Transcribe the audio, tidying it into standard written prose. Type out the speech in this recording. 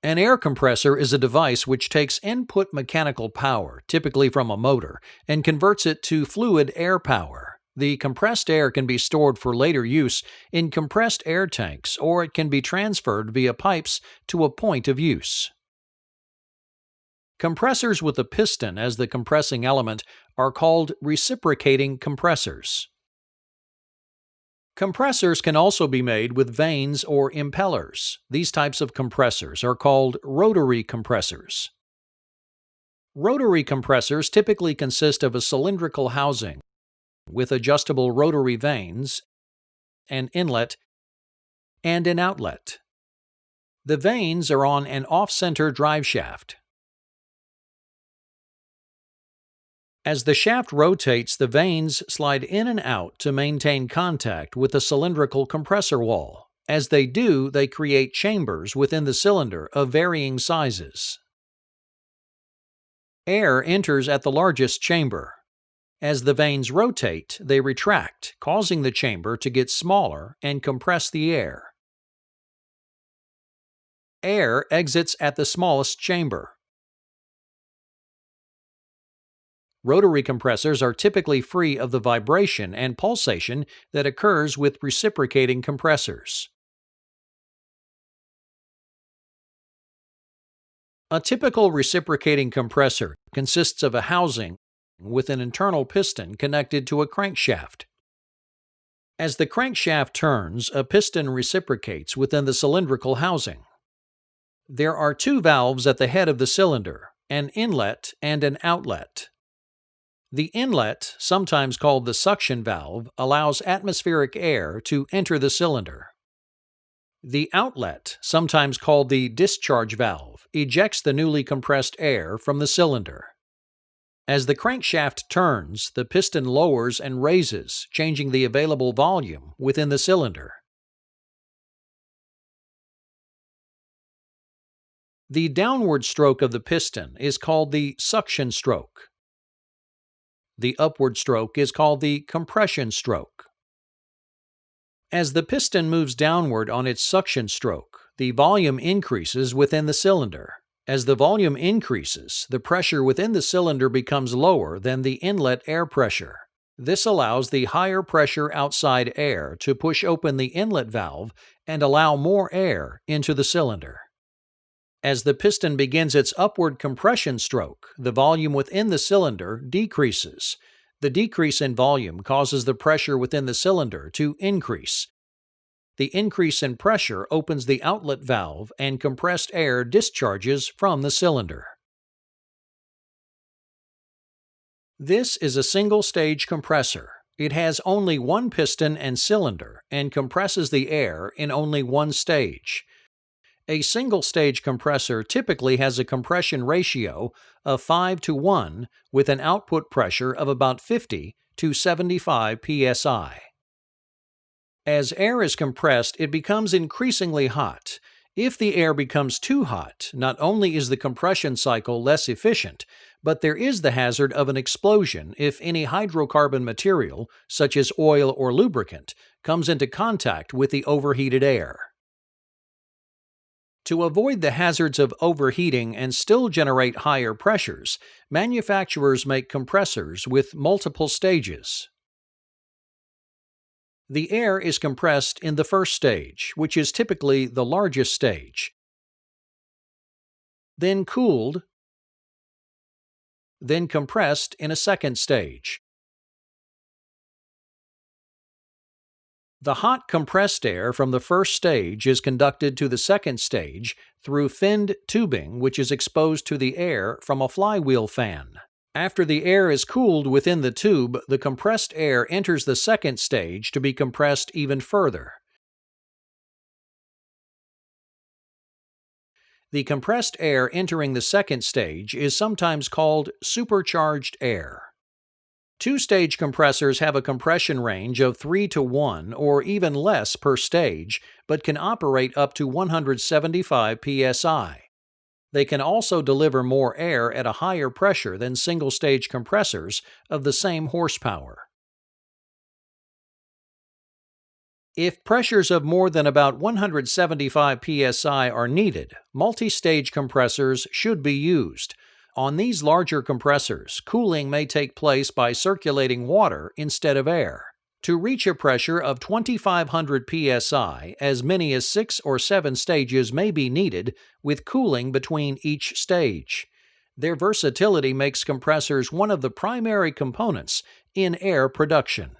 An air compressor is a device which takes input mechanical power, typically from a motor, and converts it to fluid air power. The compressed air can be stored for later use in compressed air tanks, or it can be transferred via pipes to a point of use. Compressors with a piston as the compressing element are called reciprocating compressors. Compressors can also be made with vanes or impellers. These types of compressors are called rotary compressors. Rotary compressors typically consist of a cylindrical housing with adjustable rotary vanes, an inlet, and an outlet. The vanes are on an off-center drive shaft. As the shaft rotates, the vanes slide in and out to maintain contact with the cylindrical compressor wall. As they do, they create chambers within the cylinder of varying sizes. Air enters at the largest chamber. As the vanes rotate, they retract, causing the chamber to get smaller and compress the air. Air exits at the smallest chamber. Rotary compressors are typically free of the vibration and pulsation that occurs with reciprocating compressors. A typical reciprocating compressor consists of a housing with an internal piston connected to a crankshaft. As the crankshaft turns, a piston reciprocates within the cylindrical housing. There are two valves at the head of the cylinder, an inlet and an outlet. The inlet, sometimes called the suction valve, allows atmospheric air to enter the cylinder. The outlet, sometimes called the discharge valve, ejects the newly compressed air from the cylinder. As the crankshaft turns, the piston lowers and raises, changing the available volume within the cylinder. The downward stroke of the piston is called the suction stroke. The upward stroke is called the compression stroke. As the piston moves downward on its suction stroke, the volume increases within the cylinder. As the volume increases, the pressure within the cylinder becomes lower than the inlet air pressure. This allows the higher pressure outside air to push open the inlet valve and allow more air into the cylinder. As the piston begins its upward compression stroke, the volume within the cylinder decreases. The decrease in volume causes the pressure within the cylinder to increase. The increase in pressure opens the outlet valve and compressed air discharges from the cylinder. This is a single-stage compressor. It has only one piston and cylinder and compresses the air in only one stage. A single-stage compressor typically has a compression ratio of 5:1 with an output pressure of about 50 to 75 psi. As air is compressed, it becomes increasingly hot. If the air becomes too hot, not only is the compression cycle less efficient, but there is the hazard of an explosion if any hydrocarbon material, such as oil or lubricant, comes into contact with the overheated air. To avoid the hazards of overheating and still generate higher pressures, manufacturers make compressors with multiple stages. The air is compressed in the first stage, which is typically the largest stage, then cooled, then compressed in a second stage. The hot compressed air from the first stage is conducted to the second stage through finned tubing, which is exposed to the air from a flywheel fan. After the air is cooled within the tube, the compressed air enters the second stage to be compressed even further. The compressed air entering the second stage is sometimes called supercharged air. Two-stage compressors have a compression range of 3:1 or even less per stage, but can operate up to 175 psi. They can also deliver more air at a higher pressure than single-stage compressors of the same horsepower. If pressures of more than about 175 psi are needed, multi-stage compressors should be used. On these larger compressors, cooling may take place by circulating water instead of air. To reach a pressure of 2500 psi, as many as 6 or 7 stages may be needed, with cooling between each stage. Their versatility makes compressors one of the primary components in air production.